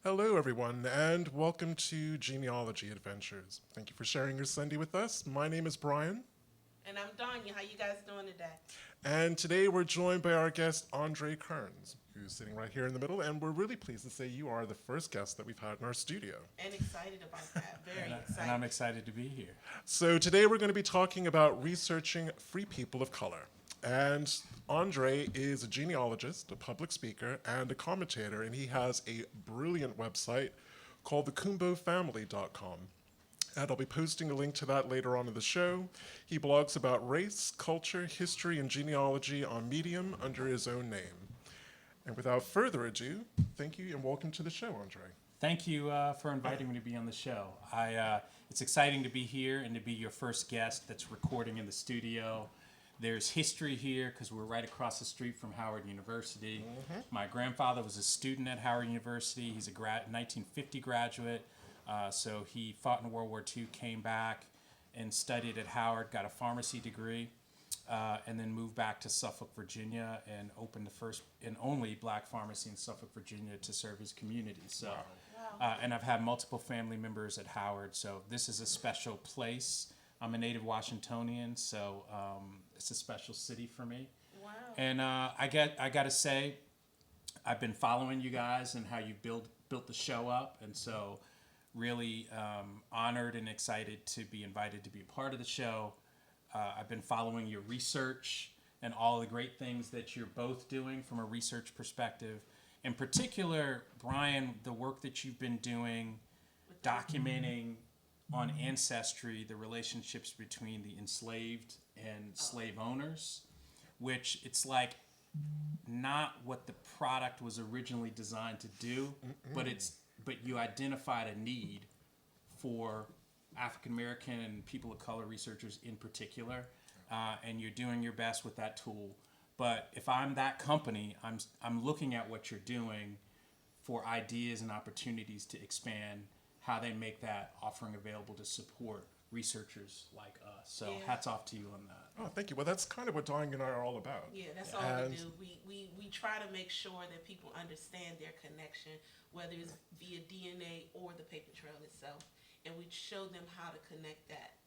Hello, everyone, and welcome to Genealogy Adventures. Thank you for sharing your Sunday with us. My name is Brian, And I'm Danya. How you guys doing today? and today we're joined by our guest, Andre Kearns, who's sitting right here in the middle, and we're really pleased to say you are the first guest that we've had in our studio. And excited about that. Very And I'm excited. excited to be here. So, today we're going to be talking about researching free people of color. And Andre is a genealogist, a public speaker, and a commentator, and he has a brilliant website called thecumbofamily.com. And I'll be posting a link to that later on in the show. He blogs about race, culture, history, and genealogy on Medium under his own name. And without further ado, thank you and welcome to the show, Andre. Thank you for inviting me to be on the show. It's exciting to be here and to be your first guest that's recording in the studio. There's history here because we're right across the street from Howard University. My grandfather was a student at Howard University. He's a 1950 graduate. So he fought in World War II, came back and studied at Howard, got a pharmacy degree, and then moved back to Suffolk, Virginia, and opened the first and only black pharmacy in Suffolk, Virginia to serve his community. So, and I've had multiple family members at Howard, so this is a special place. I'm a native Washingtonian, so it's a special city for me. Wow. And I got to say, I've been following you guys and how you built the show up, and so really honored and excited to be invited to be a part of the show. I've been following your research and all the great things that you're both doing from a research perspective. In particular, Brian, the work that you've been doing, documenting on Ancestry the relationships between the enslaved and slave owners, which it's like not what the product was originally designed to do, but you identified a need for African American and people of color researchers in particular, and you're doing your best with that tool. But if I'm that company, I'm looking at what you're doing for ideas and opportunities to expand how they make that offering available to support researchers like us. So Yeah. hats off to you on that. Oh, thank you. Well, that's kind of what Dying and I are all about. Yeah, that's all And we do. We try to make sure that people understand their connection, whether it's via DNA or the paper trail itself. And we show them how to connect that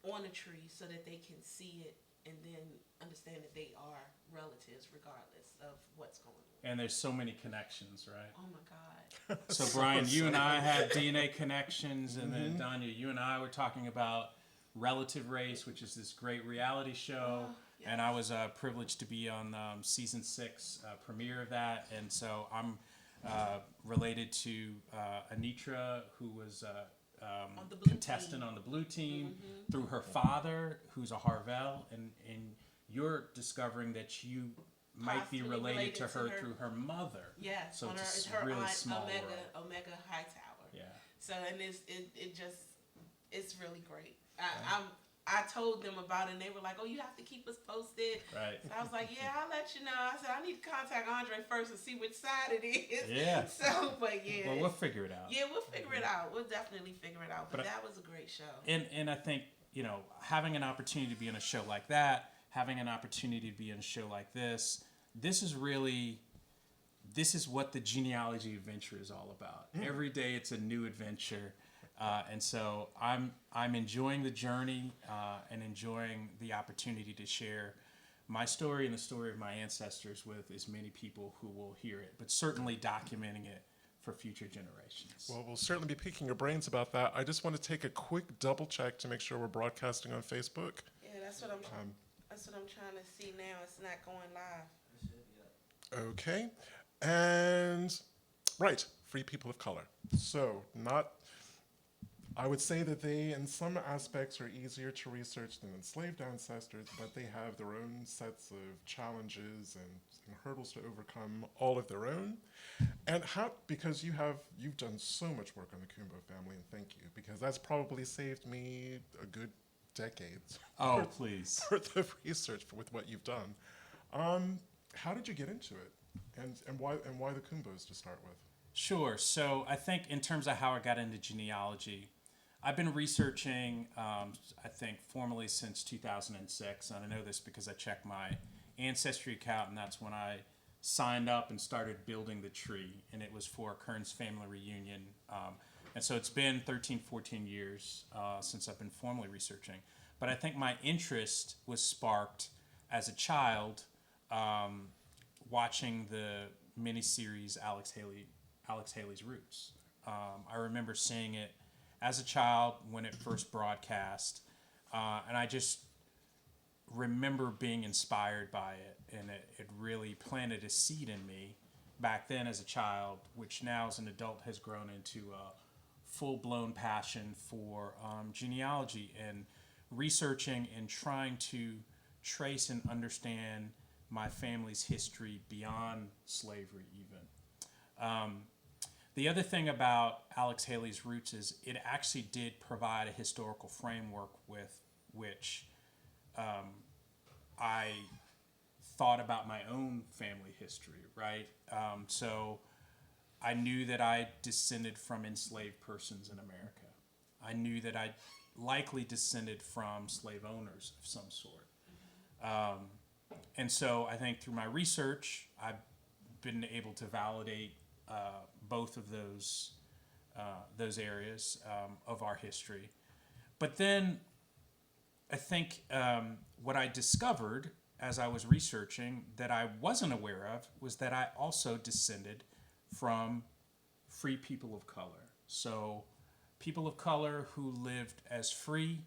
on a tree so that they can see it and then understand that they are relatives regardless of what's going on. And there's so many connections, right? Oh my God. So Brian, you and I have DNA connections, and then Danya, you and I were talking about Relative Race, which is this great reality show, yes. and I was privileged to be on season 6 premiere of that, and so I'm related to Anitra, who was On the blue contestant team. on the blue team through her father, who's a Harvell, and you're discovering that you might be Possibly related to her her. through her mother. Yes, So on her, it's it's a her really aunt, small Omega, world. Omega Hightower. Yeah. So and it just it's really great. I told them about it and they were like, "Oh, you have to keep us posted." Right. So I was like, "Yeah, I'll let you know." I said, "I need to contact Andre first and see which side it is." Yeah. So, but yeah, Well, we'll figure it out. yeah, we'll figure it out. We'll definitely figure it out. But But that was a great show. And I think, having an opportunity to be on a show like that, having an opportunity to be on a show like this is what the Genealogy Adventure is all about. Every day it's a new adventure. And so I'm enjoying the journey and enjoying the opportunity to share my story and the story of my ancestors with as many people who will hear it, but certainly documenting it for future generations. well, we'll certainly be picking your brains about that. I just want to take a quick double check to make sure we're broadcasting on Facebook. Yeah, that's what I'm trying to see now. It's not going live. Okay. And right, free people of color. So, I would say that they, in some aspects, are easier to research than enslaved ancestors, but they have their own sets of challenges and hurdles to overcome, all of their own. And because you've done so much work on the Kumbo family, and thank you, because that's probably saved me a good decades Oh, please. worth of research with what you've done. How did you get into it, and why the Kumbos to start with? Sure. So I think in terms of how I got into genealogy, I've been researching, I think, formally since 2006. And I know this because I checked my Ancestry account, and that's when I signed up and started building the tree, and it was for Kern's family reunion. And so it's been 13, 14 years since I've been formally researching. But I think my interest was sparked as a child watching the miniseries Alex Haley's Roots. I remember seeing it as a child when it first broadcast, and I just remember being inspired by it, and it really planted a seed in me back then as a child, which now as an adult has grown into a full-blown passion for genealogy and researching and trying to trace and understand my family's history beyond slavery even. The other thing about Alex Haley's Roots is it actually did provide a historical framework with which I thought about my own family history, right? So I knew that I descended from enslaved persons in America. I knew that I likely descended from slave owners of some sort. And so I think through my research, I've been able to validate both of those areas of our history. But then I think what I discovered as I was researching that I wasn't aware of was that I also descended from free people of color. So people of color who lived as free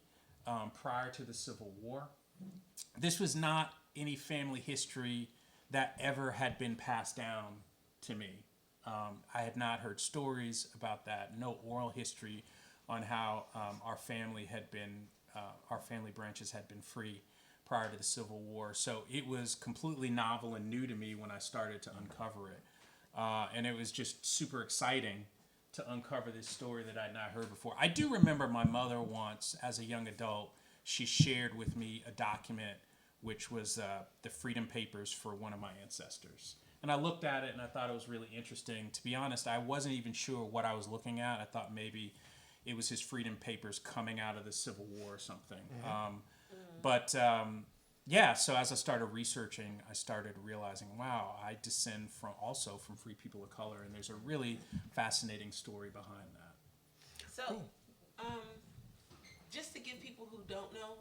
prior to the Civil War. This was not any family history that ever had been passed down to me. I had not heard stories about that, no oral history on how our family branches had been free prior to the Civil War. So it was completely novel and new to me when I started to uncover it. And it was just super exciting to uncover this story that I'd not heard before. I do remember my mother once, as a young adult, she shared with me a document which was the Freedom Papers for one of my ancestors. And I looked at it and I thought it was really interesting. To be honest, I wasn't even sure what I was looking at. I thought maybe it was his Freedom Papers coming out of the Civil War or something. Yeah, so as I started researching, I started realizing, wow, I descend from free people of color, and there's a really fascinating story behind that. So, just to give people who don't know,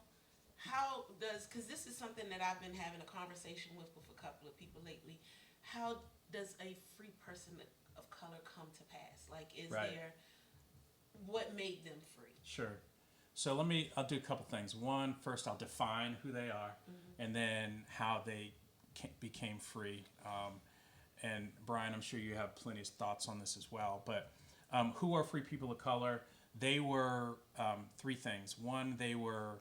because this is something that I've been having a conversation with a couple of people lately, how does a free person of color come to pass? Like, what made them free? Sure. So I'll do a couple things. One, first I'll define who they are, and then how they became free. And Brian, I'm sure you have plenty of thoughts on this as well. But who are free people of color? They were three things. One, they were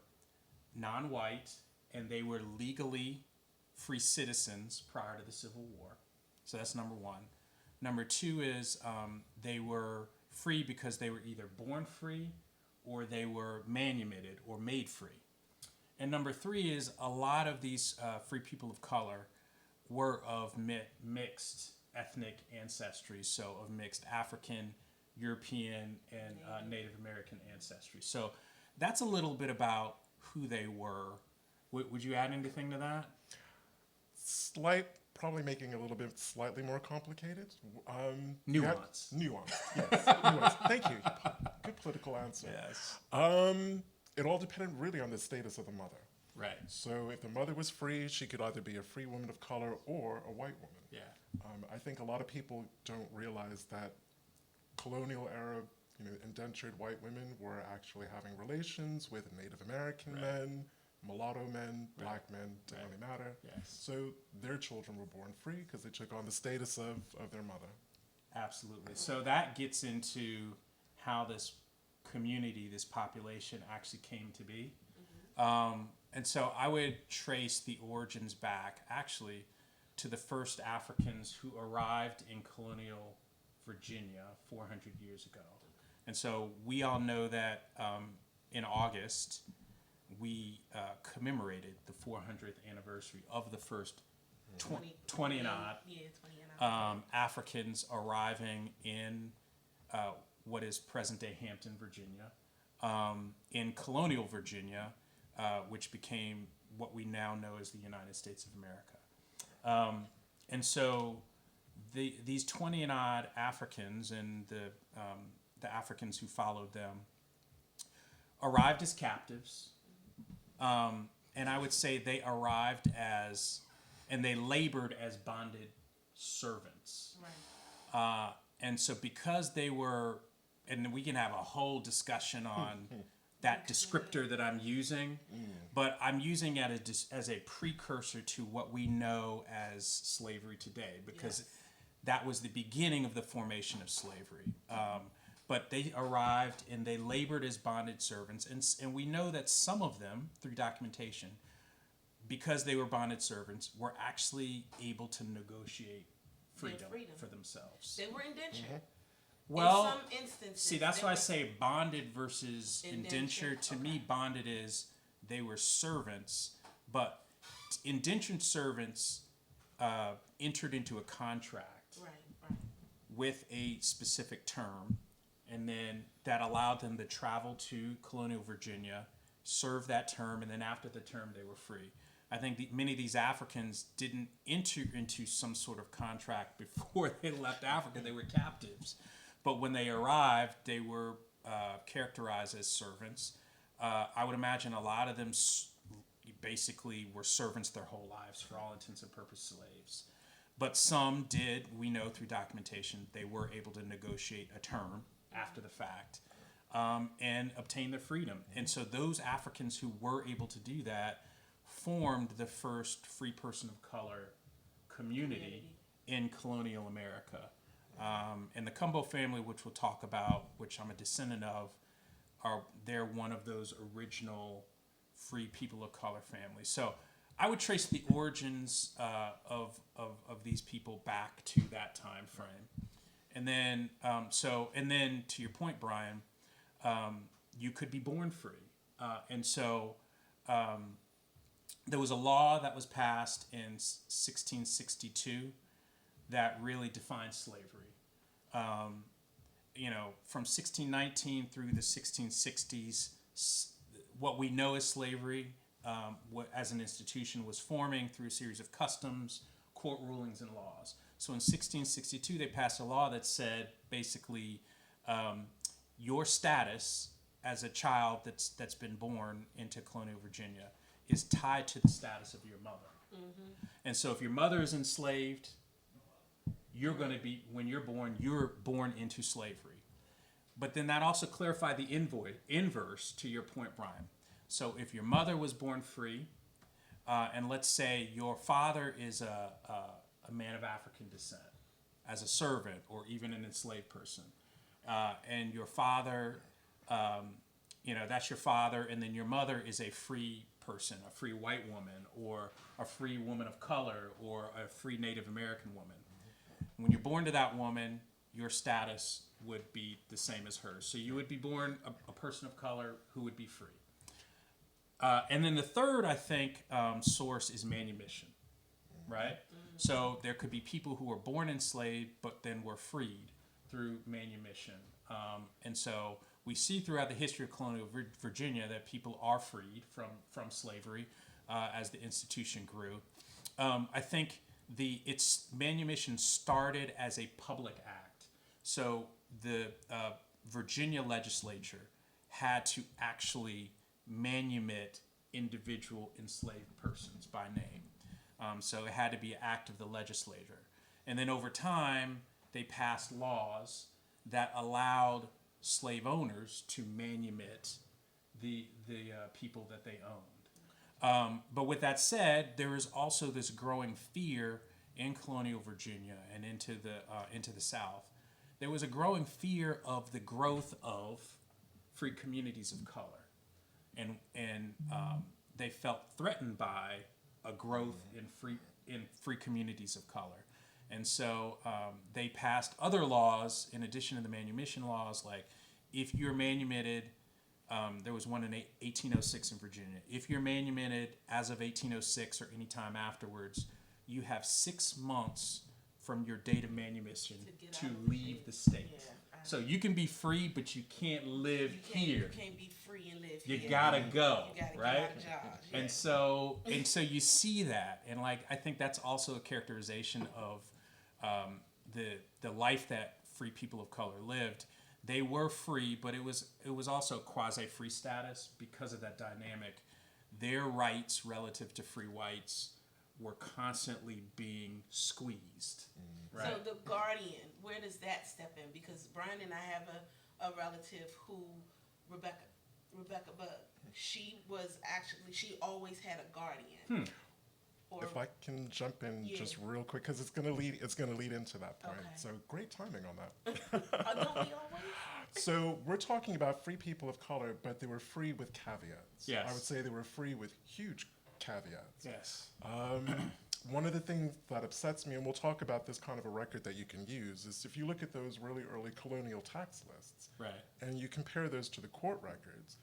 non-white, and they were legally free citizens prior to the Civil War. So that's number one. Number two is they were free because they were either born free or they were manumitted or made free. And number three is a lot of these free people of color were of mixed ethnic ancestry, so of mixed African, European, and Native American ancestry. So that's a little bit about who they were. Would you add anything to that? Probably making it a little bit slightly more complicated. Nuance. Nuance, yes. Nuance. Thank you. Good political answer. Yes. It all depended really on the status of the mother. Right. So if the mother was free, she could either be a free woman of color or a white woman. Yeah. I think a lot of people don't realize that colonial era, indentured white women were actually having relations with Native American men, mulatto men, black men, didn't really matter. Yes. So their children were born free because they took on the status of their mother. Absolutely. So that gets into how this community, this population actually came to be. And so I would trace the origins back actually to the first Africans who arrived in colonial Virginia 400 years ago. And so we all know that in August, we commemorated the 400th anniversary of the first 20 and odd Africans arriving in what is present-day Hampton, Virginia, in colonial Virginia, which became what we now know as the United States of America. and so these 20 and odd Africans and the Africans who followed them arrived as captives. And I would say they arrived and they labored as bonded servants. Right. And so because they were, and we can have a whole discussion on that descriptor that I'm using, but I'm using it as a precursor to what we know as slavery today, because that was the beginning of the formation of slavery. But they arrived and they labored as bonded servants, and we know that some of them, through documentation, because they were bonded servants, were actually able to negotiate freedom for themselves. They were indentured. Well, in some instances, see, that's why I say bonded versus indenture. To Okay. me, bonded is they were servants, but indentured servants entered into a contract Right. with a specific term, and then that allowed them to travel to colonial Virginia, serve that term, and then after the term, they were free. I think many of these Africans didn't enter into some sort of contract before they left Africa. They were captives. But when they arrived, they were characterized as servants. I would imagine a lot of them basically were servants their whole lives, for all intents and purposes, slaves. But some did, we know through documentation, they were able to negotiate a term after the fact and obtain their freedom. And so those Africans who were able to do that formed the first free person of color community in colonial America. And the Cumbo family, which we'll talk about, which I'm a descendant of, they're one of those original free people of color families. So I would trace the origins of these people back to that time frame. And then, and then to your point, Brian, you could be born free. And so there was a law that was passed in 1662 that really defined slavery. From 1619 through the 1660s, what we know as slavery as an institution was forming through a series of customs, court rulings, and laws. So in 1662, they passed a law that said basically your status as a child that's been born into colonial Virginia is tied to the status of your mother. Mm-hmm. And so if your mother is enslaved, you're going to be, when you're born into slavery. But then that also clarified the inverse to your point, Brian. So if your mother was born free, and let's say your father is a man of African descent, as a servant or even an enslaved person, and your father, that's your father, and then your mother is a free person, a free white woman, or a free woman of color, or a free Native American woman. When you're born to that woman, your status would be the same as hers. So you would be born a person of color who would be free. And then the third, I think, source is manumission, right? So there could be people who were born enslaved, but then were freed through manumission. And so we see throughout the history of colonial Virginia that people are freed from slavery as the institution grew. I think its manumission started as a public act. So the Virginia legislature had to actually manumit individual enslaved persons by name. So it had to be an act of the legislature. And then over time, they passed laws that allowed slave owners to manumit the people that they owned. But with that said, there is also this growing fear in colonial Virginia and into the South. There was a growing fear of the growth of free communities of color, and they felt threatened by a growth in free communities of color, and so they passed other laws in addition to the manumission laws, like if you're manumitted. There was one in 1806 in Virginia. If you're manumitted as of 1806 or any time afterwards, you have 6 months from your date of manumission to leave the state. Yeah, I So you can be free, but you can't live here. You can't be free and live You here. gotta go, You gotta right? get out of Dodge. Yeah. And so you see that, and like I think that's also a characterization of the life that free people of color lived. They were free, but it was also quasi free status because of that dynamic. Their rights relative to free whites were constantly being squeezed. Right? So the guardian, where does that step in? Because Brian and I have a relative who, Rebecca Bug, she always had a guardian. Or, If I can jump in just real quick, because it's gonna lead into that point. Okay. So great timing on that. don't we always? So we're talking about free people of color, but they were free with caveats. Yes. I would say they were free with huge caveats. Yes. One of the things that upsets me, and we'll talk about this kind of a record that you can use, is if you look at those really early colonial tax lists, Right. and you compare those to the court records,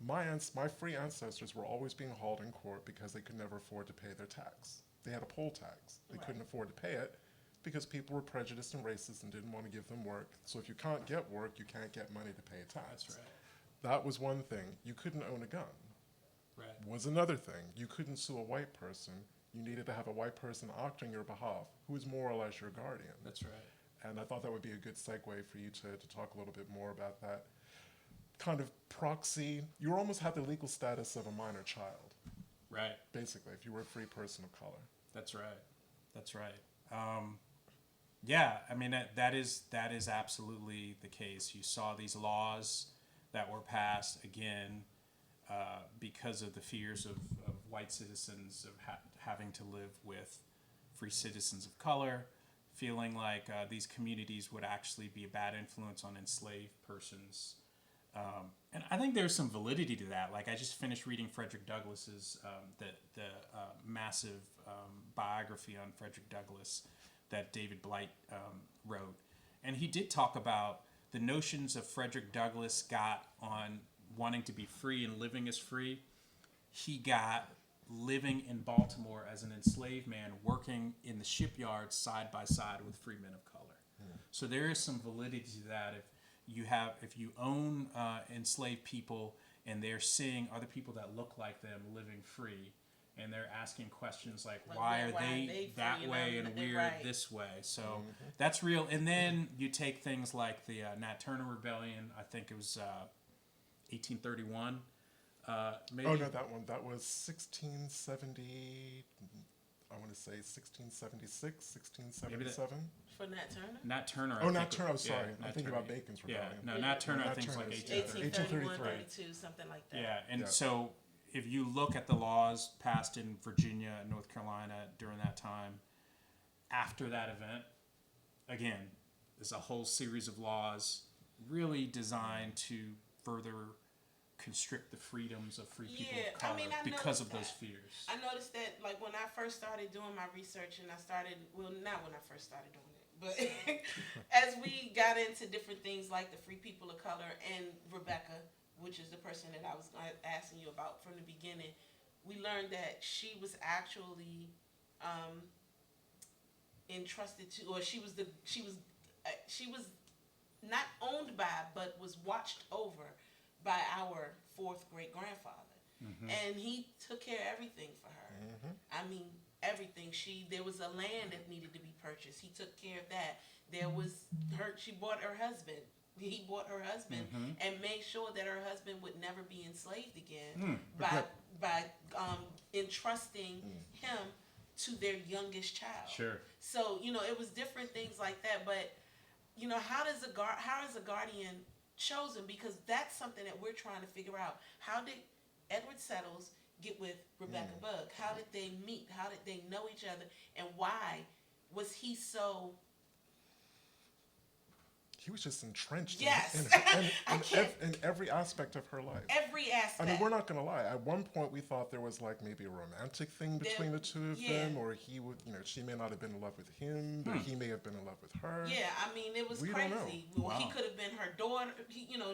my free ancestors were always being hauled in court because they could never afford to pay their tax. They had a poll tax. They couldn't afford to pay it because people were prejudiced and racist and didn't want to give them work. So if you can't get work, you can't get money to pay a tax. That's right. That was one thing. You couldn't own a gun. Right. Was another thing. You couldn't sue a white person. You needed to have a white person act on your behalf who is more or less your guardian. That's right. And I thought that would be a good segue for you to talk a little bit more about that kind of proxy. You almost had the legal status of a minor child, Right. basically, if you were a free person of color. That's right. That's right. Yeah, I mean that is absolutely the case. You saw these laws that were passed again because of the fears of white citizens of having to live with free citizens of color, feeling like these communities would actually be a bad influence on enslaved persons. And I think there's some validity to that. Like I just finished reading Frederick Douglass's the massive biography on Frederick Douglass that David Blight wrote, and he did talk about the notions of Frederick Douglass got on wanting to be free and living as free. He got living in Baltimore as an enslaved man, working in the shipyards side by side with free men of color. So there is some validity to that. If you own enslaved people and they're seeing other people that look like them living free, and they're asking questions like why are they that free, way and we're right. this way? So that's real. And then you take things like the Nat Turner Rebellion. I think it was 1831. Maybe. Oh no, that was 1670. I want to say 1676, 1677. For Nat Turner? Nat Turner. Oh, Nat Turner. I'm sorry. Nat I'm thinking Turner. about Bacon's Yeah, Rebellion. no, Nat Turner. I Nat think is like Turner's 1831, 1833. 32, something like that. Yeah, and Yeah. so if you look at the laws passed in Virginia and North Carolina during that time, after that event, again, there's a whole series of laws really designed to further constrict the freedoms of free people of color because of those fears. I noticed that, like, when I first started doing my research, and not when I first started doing it, but as we got into different things like the free people of color and Rebecca, which is the person that I was asking you about from the beginning, we learned that she was actually entrusted to, or she was not owned by, but was watched over by our fourth great grandfather. And he took care of everything for her. I mean, everything. There was a land that needed to be purchased. He took care of that. She bought her husband. He bought her husband and made sure that her husband would never be enslaved again by entrusting him to their youngest child. Sure. So, it was different things like that. But, how is a guardian chosen? Because that's something that we're trying to figure out. How did Edward Settles get with Rebecca Bug? How did they meet? How did they know each other? And why was he so... He was just entrenched Yes. in every aspect of her life. Every aspect. I mean, we're not going to lie. At one point, we thought there was like maybe a romantic thing between the two of them, or he would, she may not have been in love with him, but he may have been in love with her. Yeah, I mean, it was We don't crazy. know. Well, he Wow. could have been her daughter.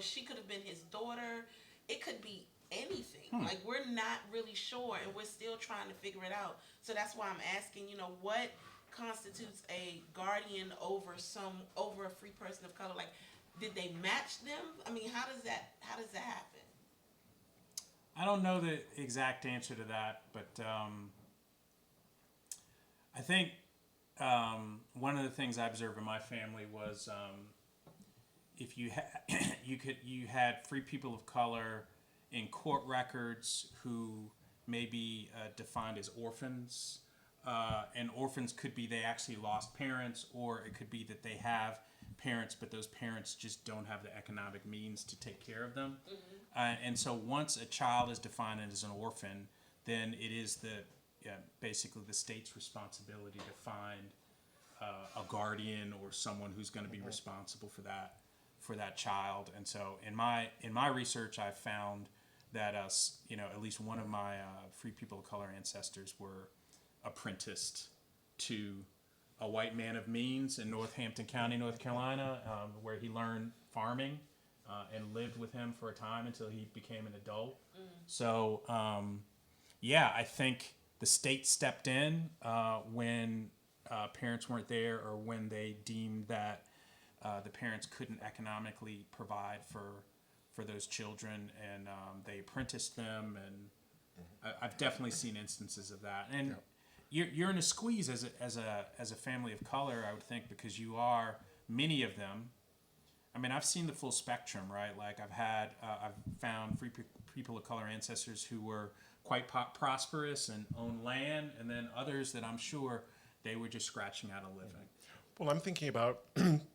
She could have been his daughter. It could be anything. Like, we're not really sure, and we're still trying to figure it out. So that's why I'm asking, what constitutes a guardian over a free person of color? Like, did they match them? I mean, how does that happen? I don't know the exact answer to that, but I think one of the things I observed in my family was if you you had free people of color in court records who may be defined as orphans, and orphans could be they actually lost parents, or it could be that they have parents, but those parents just don't have the economic means to take care of them. And so once a child is defined as an orphan, then it is basically the state's responsibility to find a guardian or someone who's going to be responsible for that child. And so in my research, I've found that at least one of my free people of color ancestors were apprenticed to a white man of means in Northampton County, North Carolina, where he learned farming and lived with him for a time until he became an adult. So, I think the state stepped in when parents weren't there, or when they deemed that the parents couldn't economically provide for those children, and they apprenticed them. And I've definitely seen instances of that. And you're in a squeeze as a family of color, I would think, because you are, many of them. I mean, I've seen the full spectrum, right? Like I've found free people of color ancestors who were quite prosperous and owned land, and then others that I'm sure they were just scratching out a living. Well, I'm thinking about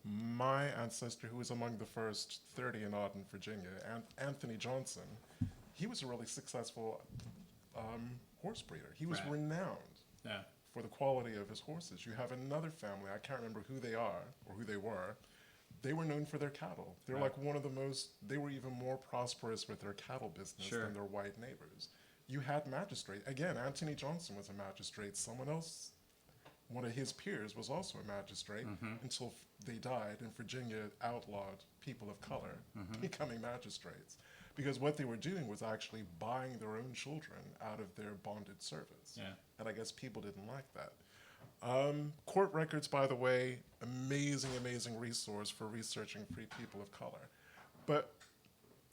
my ancestor who was among the first 30 and odd in Virginia, Anthony Johnson. He was a really successful horse breeder. He was Right. renowned Yeah. for the quality of his horses. You have another family, I can't remember who they are or who they were. They were known for their cattle. They're Right. like they were even more prosperous with their cattle business Sure. than their white neighbors. You had magistrate. Again, Anthony Johnson was a magistrate. Someone else, one of his peers, was also a magistrate until they died, and Virginia outlawed people of color becoming magistrates. Because what they were doing was actually buying their own children out of their bonded service. Yeah. And I guess people didn't like that. Court records, by the way, amazing resource for researching free people of color.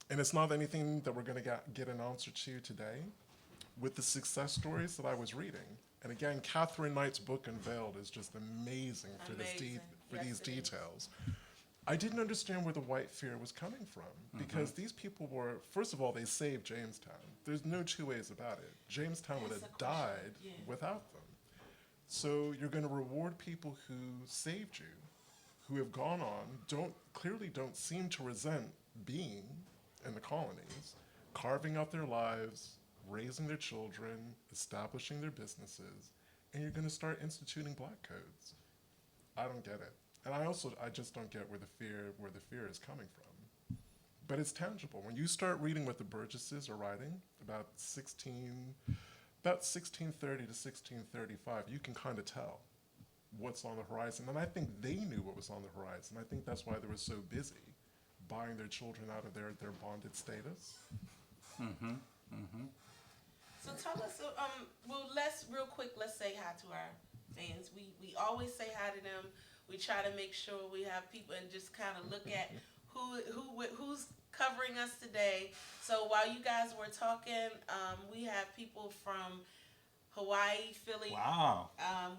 And it's not anything that we're going to get an answer to today. With the success stories that I was reading, and again, Catherine Knight's book Unveiled is just amazing for Amazing. Yes, these it is. details. I didn't understand where the white fear was coming from, because these people were, first of all, they saved Jamestown. There's no two ways about it. Jamestown would That's have the question. died Yeah. without them. So you're going to reward people who saved you, who have gone on, clearly don't seem to resent being in the colonies, carving out their lives, raising their children, establishing their businesses, and you're going to start instituting black codes. I don't get it. And I just don't get where the fear is coming from. But it's tangible. When you start reading what the Burgesses are writing about 1630 to 1635, you can kind of tell what's on the horizon. And I think they knew what was on the horizon. I think that's why they were so busy buying their children out of their bonded status. So tell us, let's say hi to our fans. We always say hi to them. We try to make sure we have people and just kind of look at who's covering us today. So while you guys were talking, we have people from Hawaii, Philly. Wow.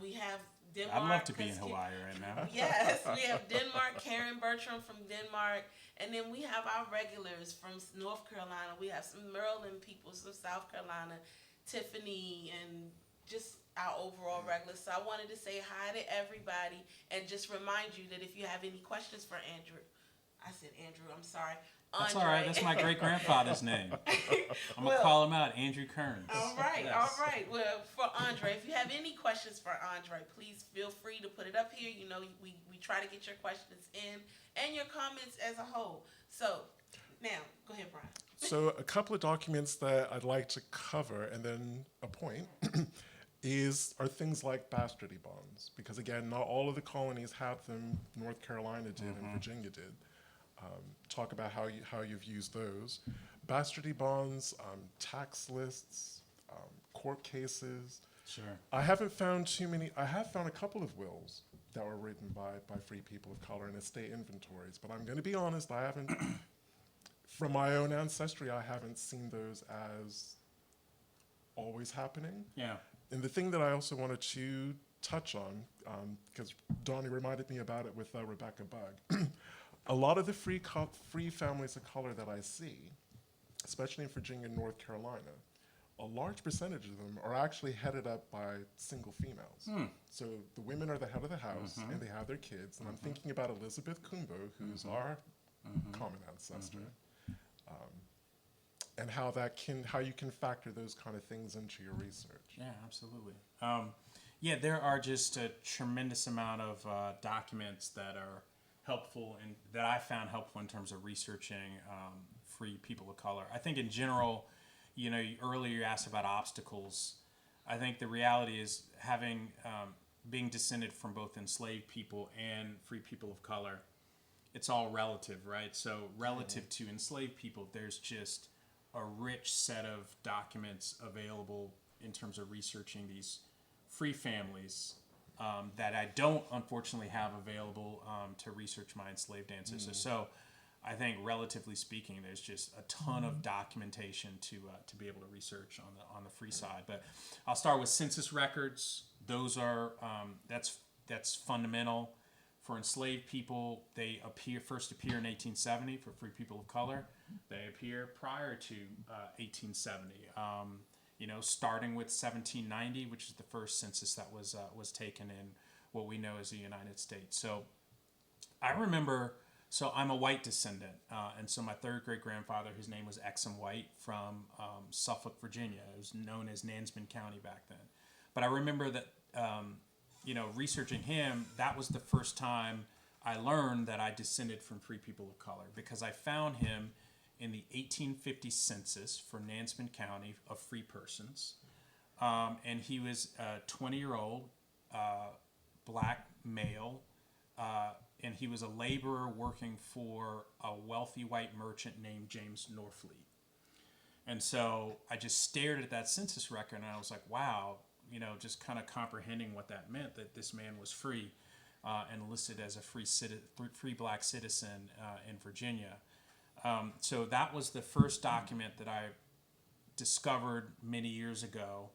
We have Denmark. I'd love to be in Hawaii right now. Yes, we have Denmark, Karen Bertram from Denmark, and then we have our regulars from North Carolina. We have some Maryland people, some South Carolina, Tiffany, and just our overall regulars. So I wanted to say hi to everybody and just remind you that if you have any questions for Andrew, I said Andrew, I'm sorry. That's Andre. all right. That's my great-grandfather's name. I'm going to Well, call him out, Andrew Kearns. All right, Yes. all right. Well, for Andre, if you have any questions for Andre, please feel free to put it up here. You know, we try to get your questions in and your comments as a whole. So, now, go ahead, Brian. So a couple of documents that I'd like to cover, and then a point, are things like bastardy bonds. Because again, not all of the colonies had them. North Carolina did and Virginia did. Talk about how you've used those. Bastardy bonds, tax lists, court cases. Sure. I haven't found too many. I have found a couple of wills that were written by free people of color in estate inventories. But I'm going to be honest, I haven't, from my own ancestry, I haven't seen those as always happening. Yeah. And the thing that I also wanted to touch on, because Donnie reminded me about it with Rebecca Bug, a lot of the free families of color that I see, especially in Virginia and North Carolina, a large percentage of them are actually headed up by single females. So the women are the head of the house, and they have their kids. And I'm thinking about Elizabeth Kumbo, who's our common ancestor, and how you can factor those kind of things into your research. Yeah, absolutely. Yeah, there are just a tremendous amount of documents that are helpful and that I found helpful in terms of researching free people of color. I think in general, earlier you asked about obstacles. I think the reality is being descended from both enslaved people and free people of color, it's all relative, right? So relative to enslaved people, there's just a rich set of documents available in terms of researching these free families that I don't unfortunately have available to research my enslaved ancestors. So I think relatively speaking, there's just a ton of documentation to be able to research on the free side. But I'll start with census records. Those are that's fundamental. For enslaved people, they first appear in 1870. For free people of color, they appear prior to 1870. Starting with 1790, which is the first census that was taken in what we know as the United States. So I remember. So I'm a white descendant, and so my third great grandfather, his name was Exum White from Suffolk, Virginia. It was known as Nansemond County back then. But I remember that, researching him, that was the first time I learned that I descended from free people of color, because I found him in the 1850 census for Nansemond County of free persons, and he was a 20-year-old black male. And he was a laborer working for a wealthy white merchant named James Norfleet. And so I just stared at that census record and I was like, wow, just kind of comprehending what that meant, that this man was free and listed as a free black citizen in Virginia. So that was the first document that I discovered many years ago,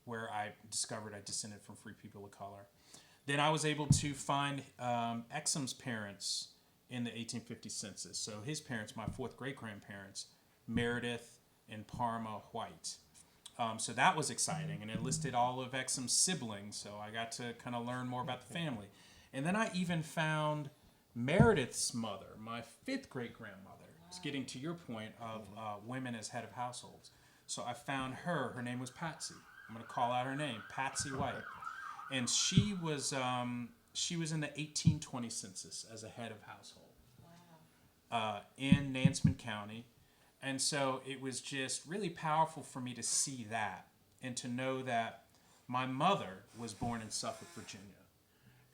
where I discovered I descended from free people of color. Then I was able to find Exum's parents in the 1850 census. So his parents, my fourth great-grandparents, Meredith and Parma White. So that was exciting, and it listed all of Exum's siblings, so I got to kind of learn more about the family. And then I even found Meredith's mother, my fifth great-grandmother. It's getting to your point of women as head of households. So I found her. Her name was Patsy. I'm going to call out her name, Patsy White. And she was in the 1820 census as a head of household in Nansemond County. And so it was just really powerful for me to see that and to know that my mother was born in Suffolk, Virginia.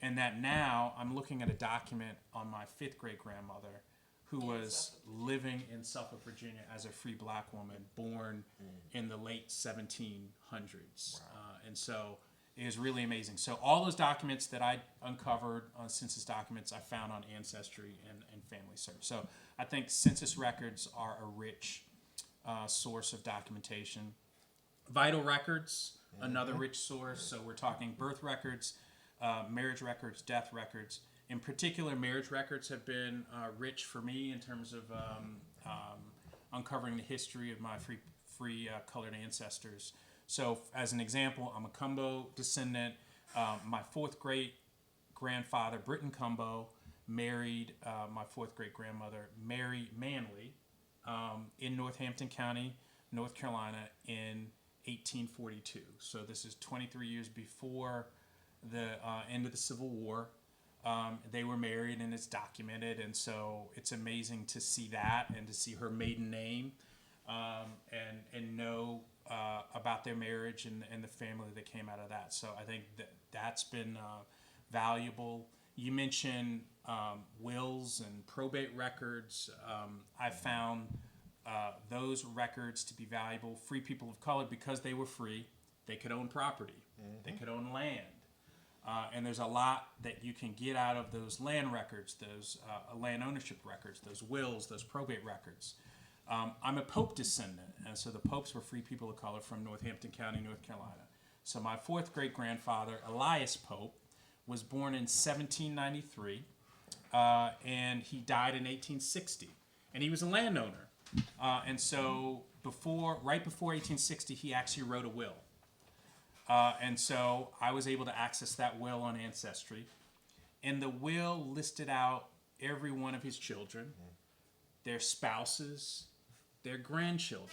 And that now I'm looking at a document on my fifth great-grandmother who was living in Suffolk, Virginia as a free black woman born in the late 1700s. And so it was really amazing. So all those documents that I uncovered on census documents, I found on Ancestry and Family Search. So I think census records are a rich source of documentation. Vital records, another rich source. So we're talking birth records, marriage records, death records. In particular, marriage records have been rich for me in terms of uncovering the history of my free colored ancestors. So, as an example, I'm a Kumbo descendant. My fourth great-grandfather, Britton Kumbo, married my fourth great-grandmother, Mary Manley, in Northampton County, North Carolina, in 1842. So this is 23 years before the end of the Civil War. They were married, and it's documented, and so it's amazing to see that and to see her maiden name and know about their marriage and the family that came out of that. So I think that's been valuable. You mentioned wills and probate records. I found those records to be valuable. Free people of color, because they were free, they could own property. They could own land. And there's a lot that you can get out of those land records, those land ownership records, those wills, those probate records. I'm a Pope descendant, and so the Popes were free people of color from Northampton County, North Carolina. So my fourth great-grandfather, Elias Pope, was born in 1793, and he died in 1860. And he was a landowner. And so right before 1860, he actually wrote a will. And so I was able to access that will on Ancestry. And the will listed out every one of his children, their spouses, their grandchildren.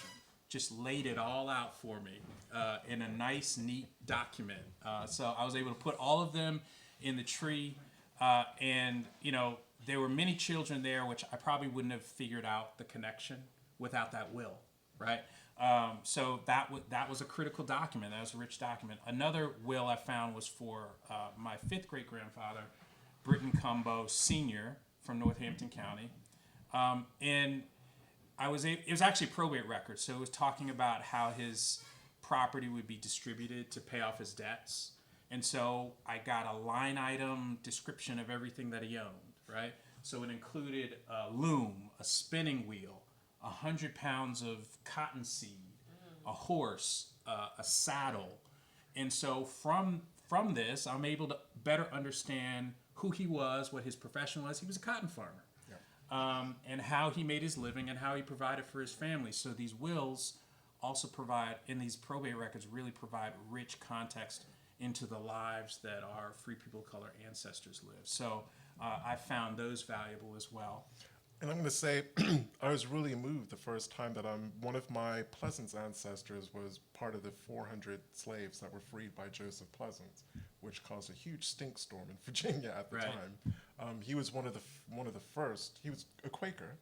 Just laid it all out for me in a nice, neat document. So I was able to put all of them in the tree. And, you know, there were many children there, which I probably wouldn't have figured out the connection without that will, right? So that was a critical document. That was a rich document. Another will I found was for my fifth great-grandfather, Britton Cumbo Sr. from Northampton County. And it was actually probate records, so it was talking about how his property would be distributed to pay off his debts. And so I got a line item description of everything that he owned, right? So it included a loom, a spinning wheel, 100 pounds of cottonseed, a horse, a saddle. And so from this, I'm able to better understand who he was, what his profession was. He was a cotton farmer. And how he made his living and how he provided for his family. So these wills also provide, and these probate records really provide rich context into the lives that our free people of color ancestors lived. So I found those valuable as well. And I'm going to say, I was really moved the first time that one of my Pleasance ancestors was part of the 400 slaves that were freed by Joseph Pleasance, which caused a huge stink storm in Virginia at the time. He was one of the first. He was a Quaker,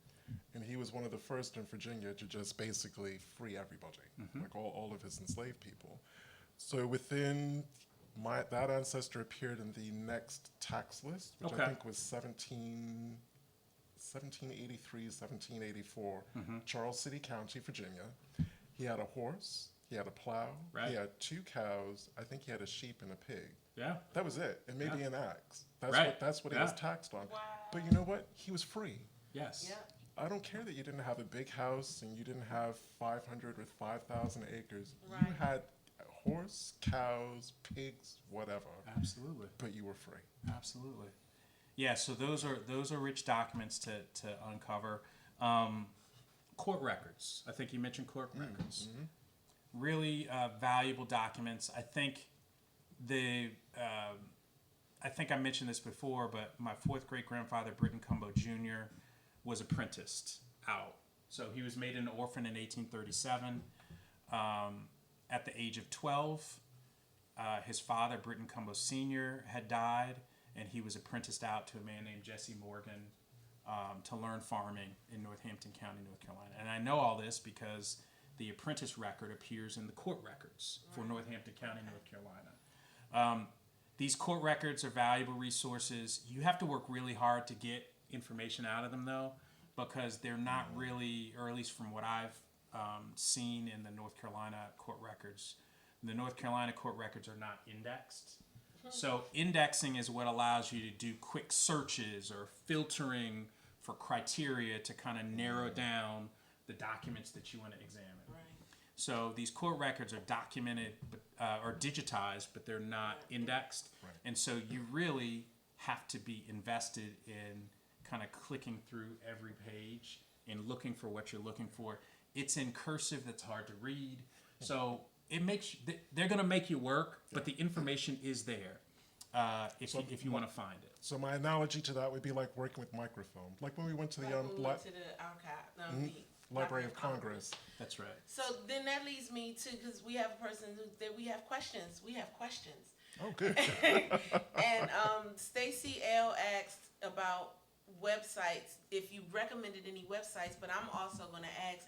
and he was one of the first in Virginia to just basically free everybody, like all of his enslaved people. So within that ancestor appeared in the next tax list, which I think was 1783, 1784, Charles City County, Virginia. He had a horse, he had a plow, he had 2 cows, I think he had a sheep and a pig. Yeah. That was it, and maybe an axe. That's what he was taxed on. Wow. But you know what? He was free. Yes. Yeah. I don't care that you didn't have a big house and you didn't have 500 or 5,000 acres. Right. You had a horse, cows, pigs, whatever. Absolutely. But you were free. Absolutely. Yeah, so those are rich documents to uncover. Court records. I think you mentioned court records. Really valuable documents. I think I mentioned this before, but my fourth great-grandfather, Britton Cumbo Jr., was apprenticed out. So he was made an orphan in 1837. At the age of 12, his father, Britton Cumbo Sr., had died, and he was apprenticed out to a man named Jesse Morgan to learn farming in Northampton County, North Carolina. And I know all this because the apprentice record appears in the court records for Northampton County, North Carolina. These court records are valuable resources. You have to work really hard to get information out of them, though, because they're not really, or at least from what I've seen in the North Carolina court records, the North Carolina court records are not indexed. So indexing is what allows you to do quick searches or filtering for criteria to kind of narrow down the documents that you want to examine. Right. So these court records are documented or digitized, but they're not indexed. Right. And so you really have to be invested in kind of clicking through every page and looking for what you're looking for. It's in cursive that's hard to read. So they're going to make you work, but the information is there if you want to find it. So my analogy to that would be like working with microfilm. Like when we went to the When we went to the archive, the Library of Congress. That's right. So then that leads me to, because we have a person that we have questions. Oh, good. And Stacy L asked about websites, if you recommended any websites, but I'm also going to add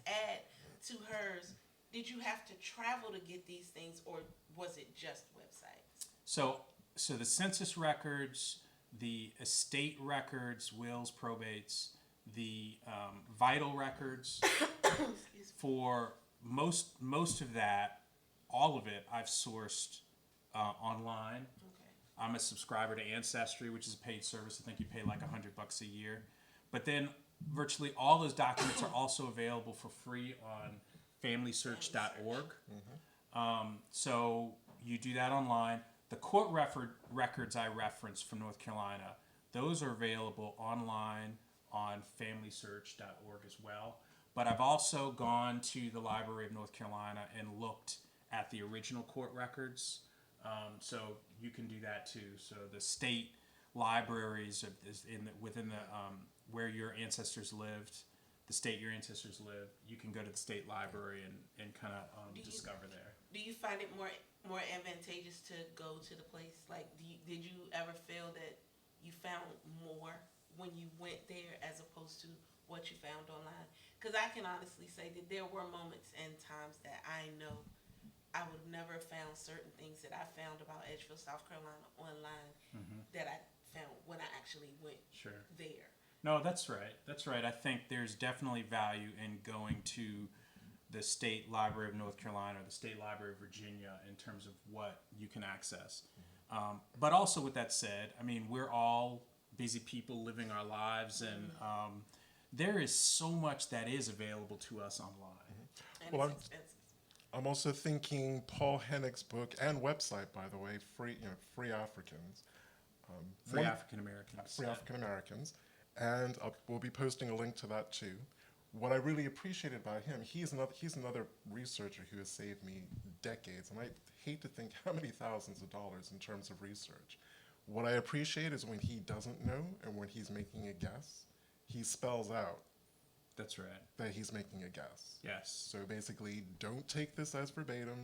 to hers, did you have to travel to get these things, or was it just websites? So the census records, the estate records, wills, probates, the vital records, for most of that, all of it, I've sourced online. Okay. I'm a subscriber to Ancestry, which is a paid service. I think you pay like $100 a year. But then virtually all those documents are also available for free on FamilySearch.org. So you do that online. The court records I referenced from North Carolina, those are available online on FamilySearch.org as well. But I've also gone to the Library of North Carolina and looked at the original court records. So you can do that too. So the state libraries within the where your ancestors lived, the state your ancestors lived, you can go to the state library and kind of discover there. Do you find it more advantageous to go to the place? Like, did you ever feel that you found more when you went there as opposed to what you found online? Because I can honestly say that there were moments and times that I know I would have never found certain things that I found about Edgefield, South Carolina online that I found when I actually went there. No, that's right. That's right. I think there's definitely value in going to the State Library of North Carolina or the State Library of Virginia in terms of what you can access. But also with that said, I mean, we're all busy people living our lives, and there is so much that is available to us online. And Well, it's expensive. I'm also thinking Paul Hennick's book and website, by the way, Free Africans. Free African Americans. Free African Americans. And we'll be posting a link to that too. What I really appreciated about him, he's another researcher who has saved me decades, and I hate to think how many thousands of dollars in terms of research. What I appreciate is when he doesn't know and when he's making a guess, he spells out That's right. that he's making a guess. Yes. So basically, don't take this as verbatim.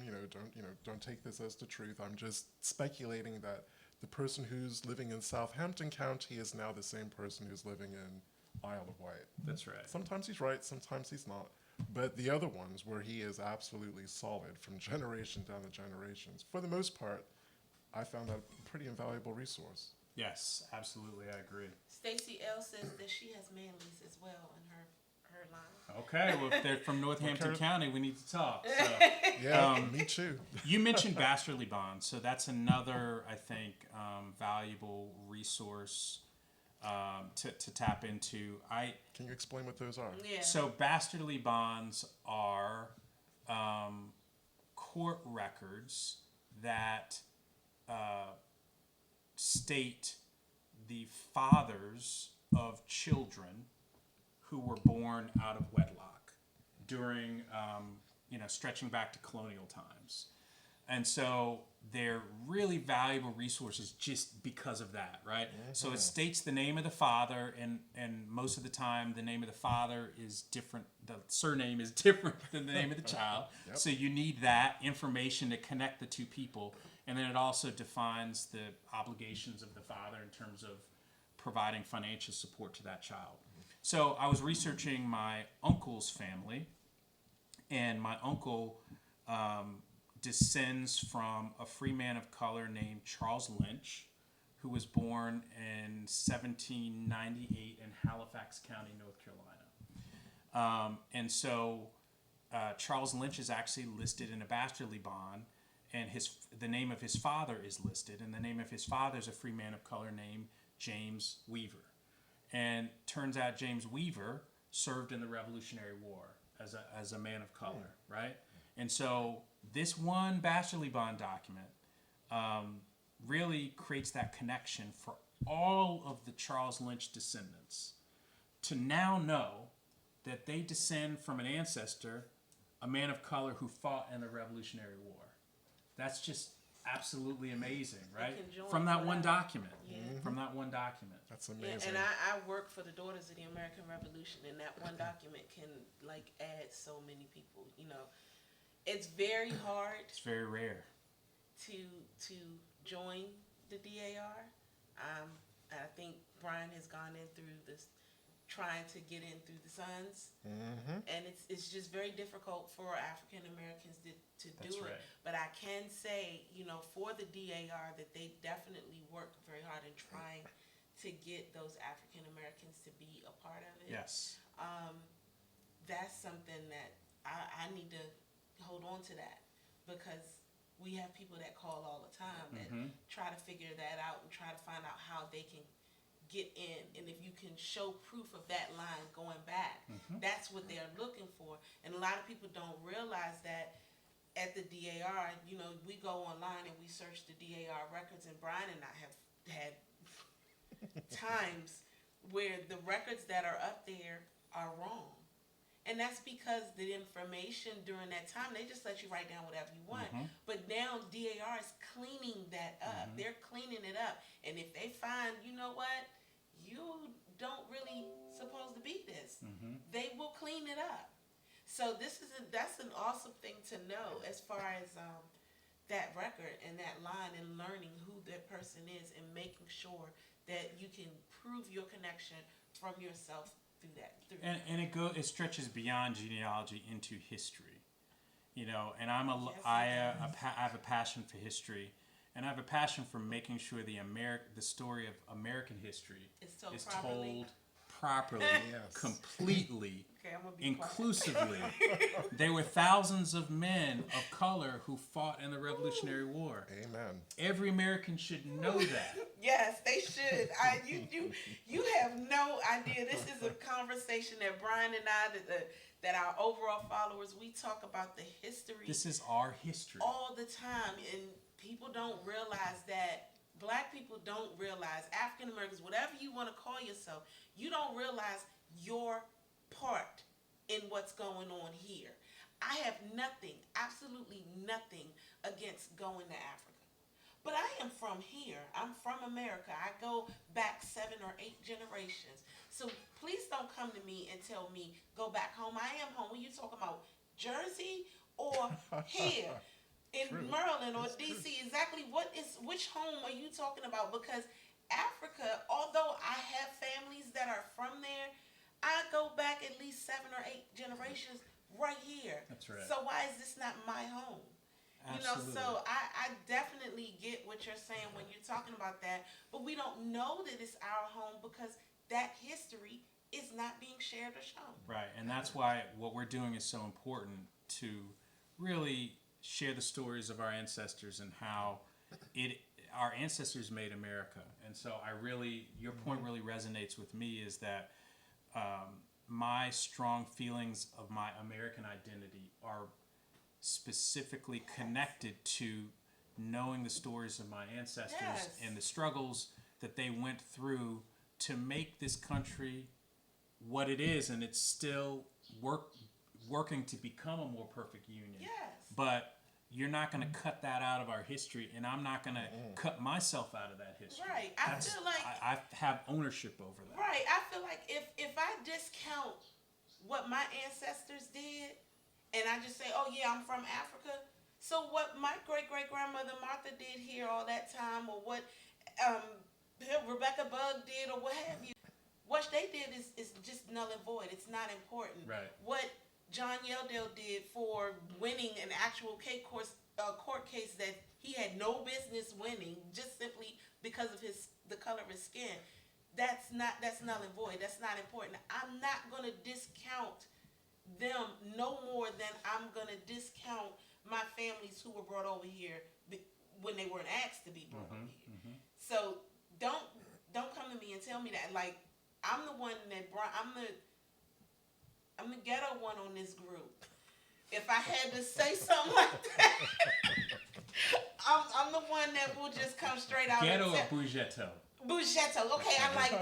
Don't take this as the truth. I'm just speculating that the person who's living in Southampton County is now the same person who's living in Isle of Wight. That's right. Sometimes he's right, sometimes he's not. But the other ones where he is absolutely solid from generation down to generations, for the most part, I found that a pretty invaluable resource. Yes, absolutely. I agree. Stacey L says that she has Manly's as well in her line. Okay, well, if they're from Northampton County, we need to talk. So. Yeah, me too. You mentioned Bastardly Bonds, so that's another, I think, valuable resource to tap into. Can you explain what those are? Yeah. So Bastardly Bonds are court records that state the fathers of children who were born out of wedlock during, stretching back to colonial times. And so they're really valuable resources just because of that, right? Mm-hmm. So it states the name of the father, and most of the time the name of the father is different, the surname is different than the name of the child. Yep. So you need that information to connect the two people. And then it also defines the obligations of the father in terms of providing financial support to that child. So I was researching my uncle's family, and my uncle descends from a free man of color named Charles Lynch, who was born in 1798 in Halifax County, North Carolina. And so Charles Lynch is actually listed in a bastardly bond, and the name of his father is listed, and the name of his father is a free man of color named James Weaver. And turns out James Weaver served in the Revolutionary War as a man of color, right? And so this one bastardly bond document really creates that connection for all of the Charles Lynch descendants to now know that they descend from an ancestor, a man of color who fought in the Revolutionary War. That's just absolutely amazing, right? From that one document. Yeah. From that one document. That's amazing. Yeah, and I work for the Daughters of the American Revolution, and that one document can add so many people. It's very hard. It's very rare to join the DAR. I think Brian has gone in through this, trying to get in through the Sons, and it's just very difficult for African Americans to do it. Right. But I can say, for the DAR, that they definitely work very hard in trying to get those African Americans to be a part of it. Yes. That's something that I need to hold on to that, because we have people that call all the time that try to figure that out and try to find out how they can get in. And if you can show proof of that line going back, that's what they're looking for. And a lot of people don't realize that at the DAR, you know, we go online and we search the DAR records, and Brian and I have had times where the records that are up there are wrong. And that's because the information during that time, they just let you write down whatever you want. But now DAR is cleaning that up. They're cleaning it up. And if they find, you know what, you don't really supposed to be this, they will clean it up. So that's an awesome thing to know as far as that record and that line, and learning who that person is and making sure that you can prove your connection from yourself through that. And it stretches beyond genealogy into history, you know. And I have a passion for history, and I have a passion for making sure the story of American history is told properly, completely, inclusively. There were thousands of men of color who fought in the Revolutionary War. Amen. Every American should know that. Yes, they should. You have no idea. This is a conversation that Brian and I, that our overall followers, we talk about the history. This is our history. All the time, and people don't realize that. Black people don't realize, African Americans, whatever you want to call yourself, you don't realize your part in what's going on here. I have nothing, absolutely nothing against going to Africa. But I am from here. I'm from America. I go back 7 or 8 generations. So please don't come to me and tell me, go back home. I am home. When you talking about Jersey or here? In Maryland or DC, exactly which home are you talking about? Because Africa, although I have families that are from there, I go back at least 7 or 8 generations right here. That's right. So why is this not my home? Absolutely. You know, so I definitely get what you're saying when you're talking about that, but we don't know that it's our home because that history is not being shared or shown. Right, and that's why what we're doing is so important, to really share the stories of our ancestors and how our ancestors made America. And so your point really resonates with me, is that my strong feelings of my American identity are specifically connected to knowing the stories of my ancestors and the struggles that they went through to make this country what it is, and it's still working to become a more perfect union. Yes. But you're not going to cut that out of our history, and I'm not going to cut myself out of that history. Right. I feel like I have ownership over that. Right. I feel like if I discount what my ancestors did, and I just say, oh yeah, I'm from Africa, so what my great-great-grandmother Martha did here all that time, or what Rebecca Bug did, or what have you, what they did is just null and void. It's not important. Right. What John Yeldale did for winning an actual court case that he had no business winning, just simply because of the color of his skin, that's null and void. That's not important. I'm not going to discount them no more than I'm going to discount my families who were brought over here when they weren't asked to be brought over here. So don't come to me and tell me that. Like, I'm the one that I'm the ghetto one on this group. If I had to say something like that, I'm the one that will just come straight out. Ghetto or Bougetto? Bougetto. Okay, I like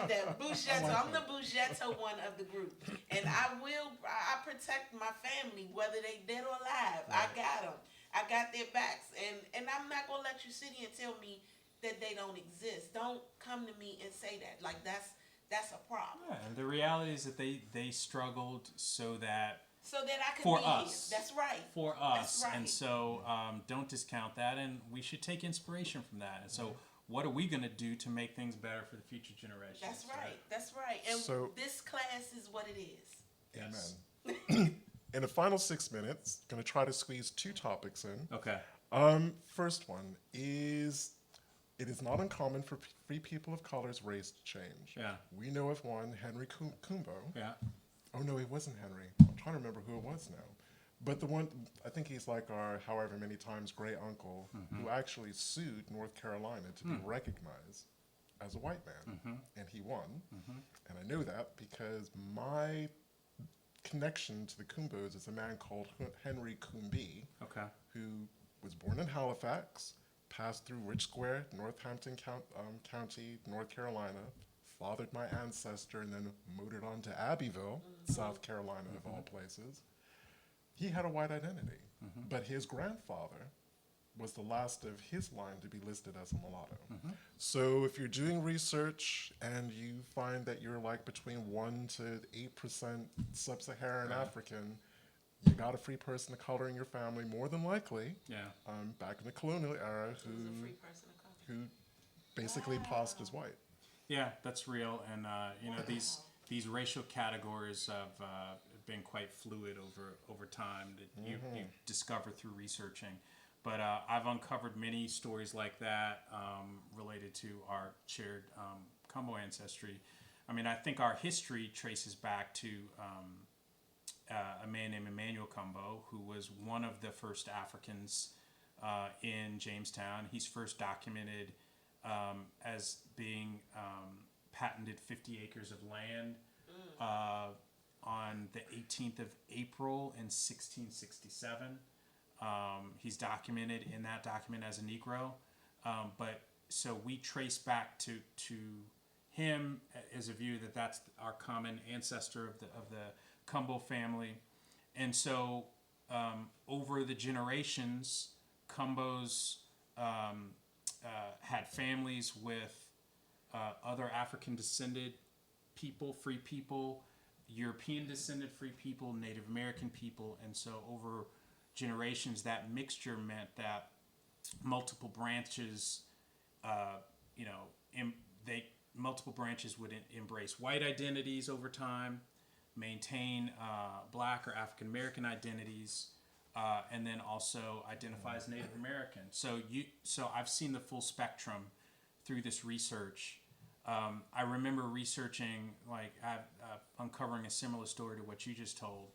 that. Bougetto. I'm the Bougetto one of the group. And I protect my family, whether they dead or alive. Right. I got them. I got their backs. And I'm not going to let you sit here and tell me that they don't exist. Don't come to me and say that. Like, that's a problem. Yeah, and the reality is that they struggled so that I could for be us. here. That's right. For us. That's right. And so don't discount that, and we should take inspiration from that. And so what are we going to do to make things better for the future generations? That's right. That's right. And so, this class is what it is. Yes. Amen. In the final 6 minutes, going to try to squeeze 2 topics in. Okay. First one is, it is not uncommon for free people of color's race to change. Yeah. We know of one, Henry Kumbo. Yeah. Oh no, it wasn't Henry. I'm trying to remember who it was now. But the one, I think he's like our however many times great uncle who actually sued North Carolina to be recognized as a white man. And he won. And I know that because my connection to the Kumbos is a man called Henry Coombe, Okay. who was born in Halifax, passed through Rich Square, Northampton County, North Carolina, fathered my ancestor, and then motored on to Abbeville, South Carolina, of all places. He had a white identity, but his grandfather was the last of his line to be listed as a mulatto. So if you're doing research and you find that you're like between 1 to 8% sub-Saharan African, you got a free person of color in your family, more than likely, Yeah. back in the colonial era, Who's a free person of color? who basically passed as white. Yeah, that's real, and these racial categories have been quite fluid over time that you discover through researching. But I've uncovered many stories like that related to our shared Kumbo ancestry. I mean, I think our history traces back to a man named Emmanuel Kumbo, who was one of the first Africans in Jamestown. He's first documented as being patented 50 acres of land on the 18th of April in 1667. He's documented in that document as a Negro, but so we trace back to him as a view that that's our common ancestor of the Kumbo family, and so over the generations, Kumbos had families with other African descended people, free people, European descended free people, Native American people, and so over generations, that mixture meant that multiple branches, multiple branches would embrace white identities over time, maintain Black or African American identities, and then also identify as Native American. So I've seen the full spectrum through this research. I remember researching, uncovering a similar story to what you just told.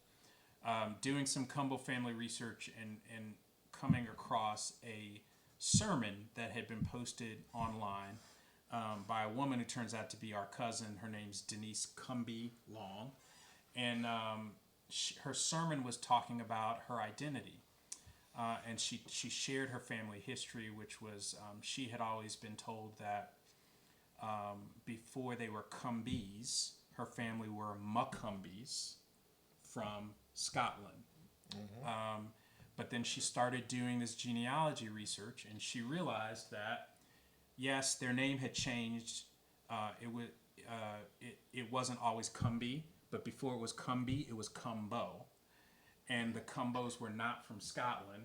Doing some Kumbo family research and coming across a sermon that had been posted online by a woman who turns out to be our cousin. Her name's Denise Cumby Long. And her sermon was talking about her identity. And she shared her family history, which was she had always been told that before they were Cumbies, her family were Mucumbies from Scotland. But then she started doing this genealogy research, and she realized that yes, their name had changed. It wasn't always Cumby, but before it was Cumby, it was Cumbo, and the Cumbos were not from Scotland.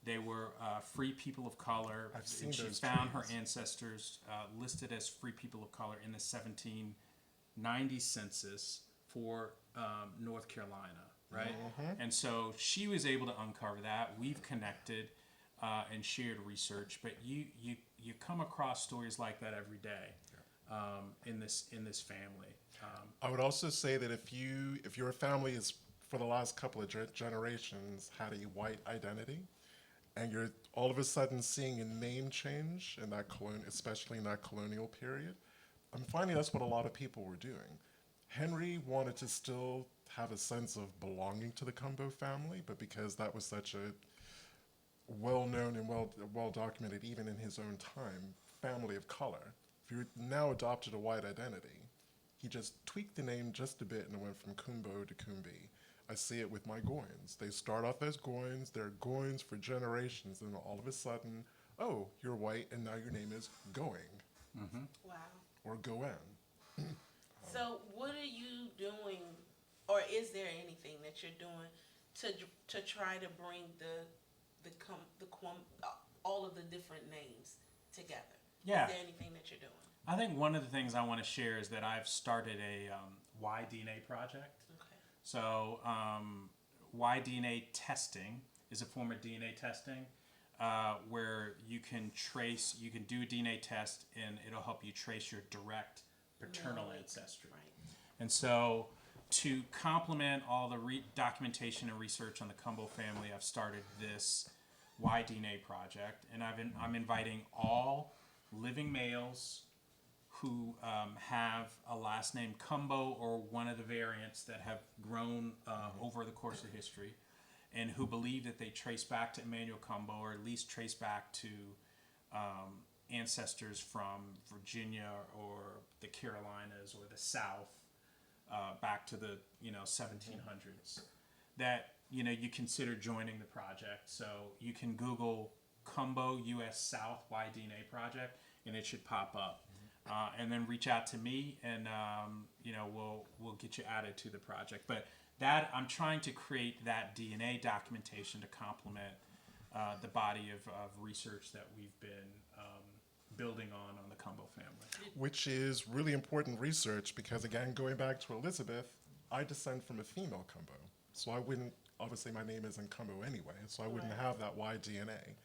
They were free people of color. I've seen and she those found trees. her ancestors listed as free people of color in the 1790 census for North Carolina, right? And so she was able to uncover that. We've connected and shared research, but you come across stories like that every day in this family. I would also say that if your family is for the last couple of generations had a white identity, and you're all of a sudden seeing a name change in that especially in that colonial period, I'm finding that's what a lot of people were doing. Henry wanted to still have a sense of belonging to the Kumbo family, but because that was such a well-known and well documented, even in his own time, family of color, if you now adopted a white identity, he just tweaked the name just a bit and it went from Kumbo to Kumbi. I see it with my Goins. They start off as Goins, they're Goins for generations, and all of a sudden, oh, you're white, and now your name is Going. Wow. Or Goen. So what are you doing, or is there anything that you're doing to try to bring all of the different names together? Yeah. Is there anything that you're doing? I think one of the things I want to share is that I've started a Y-DNA project. Okay. So Y-DNA testing is a form of DNA testing where you can do a DNA test and it'll help you trace your direct paternal Right. ancestry. Right. And so to complement all the documentation and research on the Cumbo family, I've started this Y-DNA project, and I'm inviting all living males who have a last name Cumbo or one of the variants that have grown over the course of history, and who believe that they trace back to Emmanuel Cumbo, or at least trace back to ancestors from Virginia or the Carolinas or the South, back to the 1700s. That you consider joining the project. So you can Google Cumbo U.S. South Y-DNA project, and it should pop up. And then reach out to me, and we'll get you added to the project. But that I'm trying to create that DNA documentation to complement the body of research that we've been building on the Cumbo family. Which is really important research because, again, going back to Elizabeth, I descend from a female Cumbo. So I wouldn't, obviously my name isn't Cumbo anyway, so I wouldn't have that Y-DNA.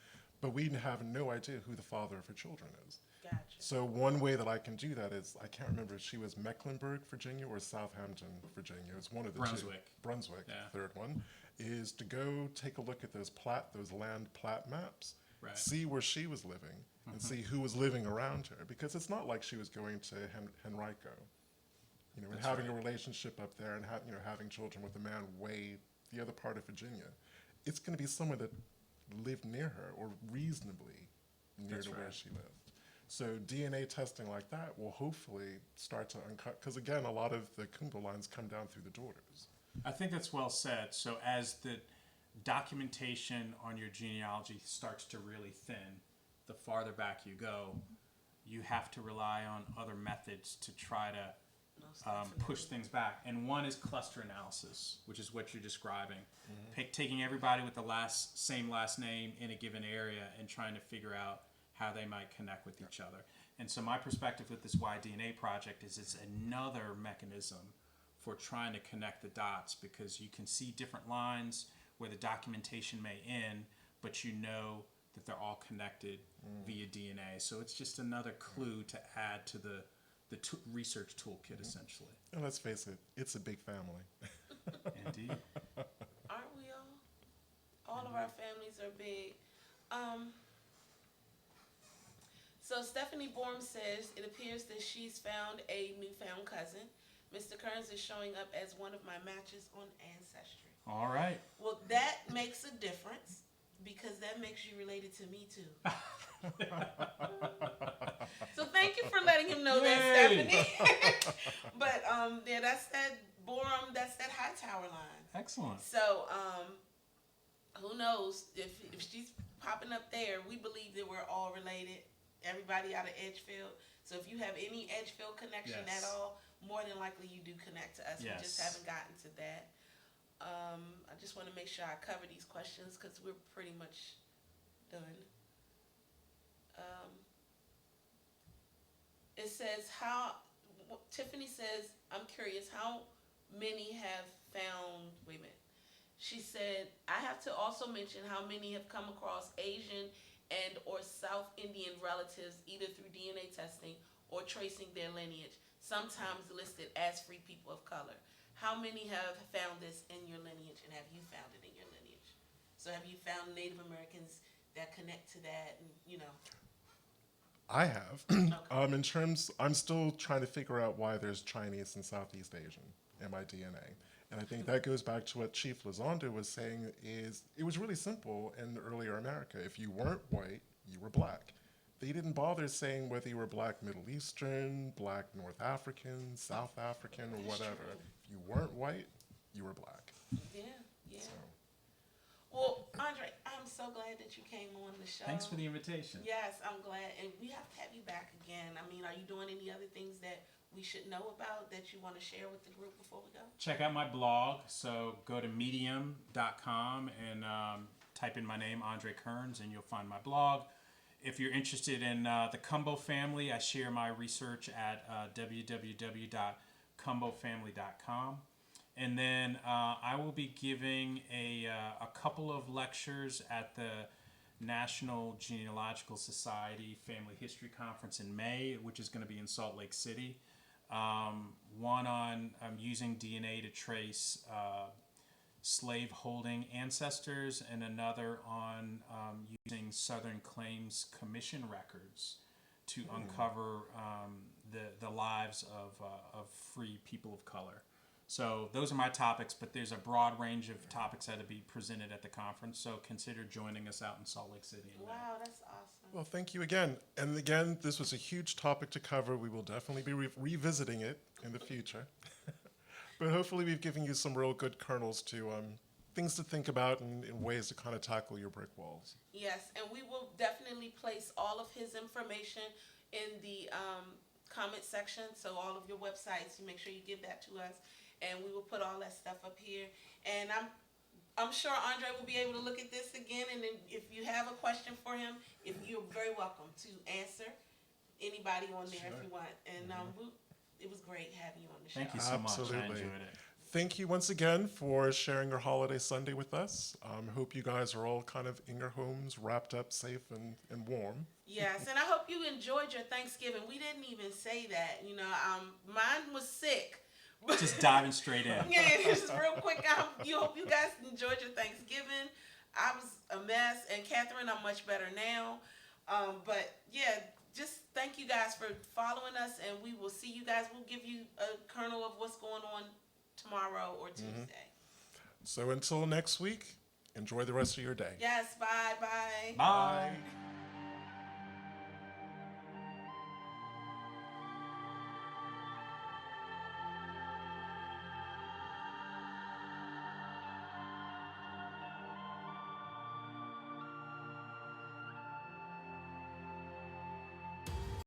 But we have no idea who the father of her children is. Gotcha. So one way that I can do that is, I can't remember if she was Mecklenburg, Virginia, or Southampton, Virginia. It's one of the Brunswick. two. Brunswick, Yeah. the third one, is to go take a look at those land plat maps, Right. see where she was living, and see who was living around her. Because it's not like she was going to Henrico, and That's having a right. relationship up there and having children with a man way the other part of Virginia. It's going to be someone that lived near her or reasonably near That's to where right. she lived. So DNA testing like that will hopefully start to uncut, because again, a lot of the Cumbo lines come down through the daughters. I think that's well said. So as the documentation on your genealogy starts to really thin, the farther back you go, you have to rely on other methods to try to Most definitely. push things back. And one is cluster analysis, which is what you're describing. Taking everybody with the same last name in a given area and trying to figure out how they might connect with each other. And so my perspective with this Y-DNA project is it's another mechanism for trying to connect the dots, because you can see different lines where the documentation may end, but you know that they're all connected via DNA. So it's just another clue to add to the research toolkit, essentially. And let's face it, it's a big family. Indeed. Aren't we all? All of our families are big. So Stephanie Borm says, it appears that she's found a newfound cousin. Mr. Kearns is showing up as one of my matches on Ancestry. All right. Well, that makes a difference, because that makes you related to me too. So thank you for letting him know that, Yay. Stephanie. But yeah, that's that Borum, that's that Hightower line. Excellent. So who knows if she's popping up there? We believe that we're all related. Everybody out of Edgefield. So if you have any Edgefield connection Yes. at all, more than likely you do connect to us. Yes. We just haven't gotten to that. I just want to make sure I cover these questions because we're pretty much done. It says Tiffany says, I'm curious, how many have found, wait a minute. She said, I have to also mention how many have come across Asian and or South Indian relatives either through DNA testing or tracing their lineage, sometimes listed as free people of color. How many have found this in your lineage, and have you found it in your lineage? So have you found Native Americans that connect to that, and I have. Okay. In terms, I'm still trying to figure out why there's Chinese and Southeast Asian in my DNA. And I think that goes back to what Chief Lizondo was saying, is it was really simple in earlier America. If you weren't white, you were black. They didn't bother saying whether you were black Middle Eastern, black North African, South African, or That's whatever. true. If you weren't white, you were black. Yeah. So, Well, Andre, I'm so glad that you came on the show. Thanks for the invitation. Yes, I'm glad, and we have to have you back again. I mean, are you doing any other things that we should know about that you want to share with the group before we go? Check out my blog. So go to medium.com and type in my name, Andre Kearns, and you'll find my blog. If you're interested in the Cumbo family, I share my research at www.cumbofamily.com. And then I will be giving a couple of lectures at the National Genealogical Society Family History Conference in May, which is going to be in Salt Lake City. one on using DNA to trace slave-holding ancestors, and another on using Southern Claims Commission records to uncover the lives of free people of color. So those are my topics, but there's a broad range of topics that will be presented at the conference. So consider joining us out in Salt Lake City in May. Wow, that's awesome. Well, thank you again. And again, this was a huge topic to cover. We will definitely be revisiting it in the future. But hopefully we've given you some real good kernels to things to think about and ways to kind of tackle your brick walls. Yes, and we will definitely place all of his information in the comment section. So all of your websites, you make sure you give that to us, and we will put all that stuff up here. And I'm sure Andre will be able to look at this again, and then if you have a question for him, you're very welcome to answer anybody on there if you want. And it was great having you on the show. Thank you so much. I Absolutely. enjoyed it. Thank you once again for sharing your holiday Sunday with us. Hope you guys are all kind of in your homes, wrapped up, safe, and warm. Yes, and I hope you enjoyed your Thanksgiving. We didn't even say that. Mine was sick. Just diving straight in. Yeah, just real quick. I hope you guys enjoyed your Thanksgiving. I was a mess, and Catherine, I'm much better now. But yeah, just thank you guys for following us, and we will see you guys. We'll give you a kernel of what's going on tomorrow or Tuesday. So until next week, enjoy the rest of your day. Yes, bye. Bye.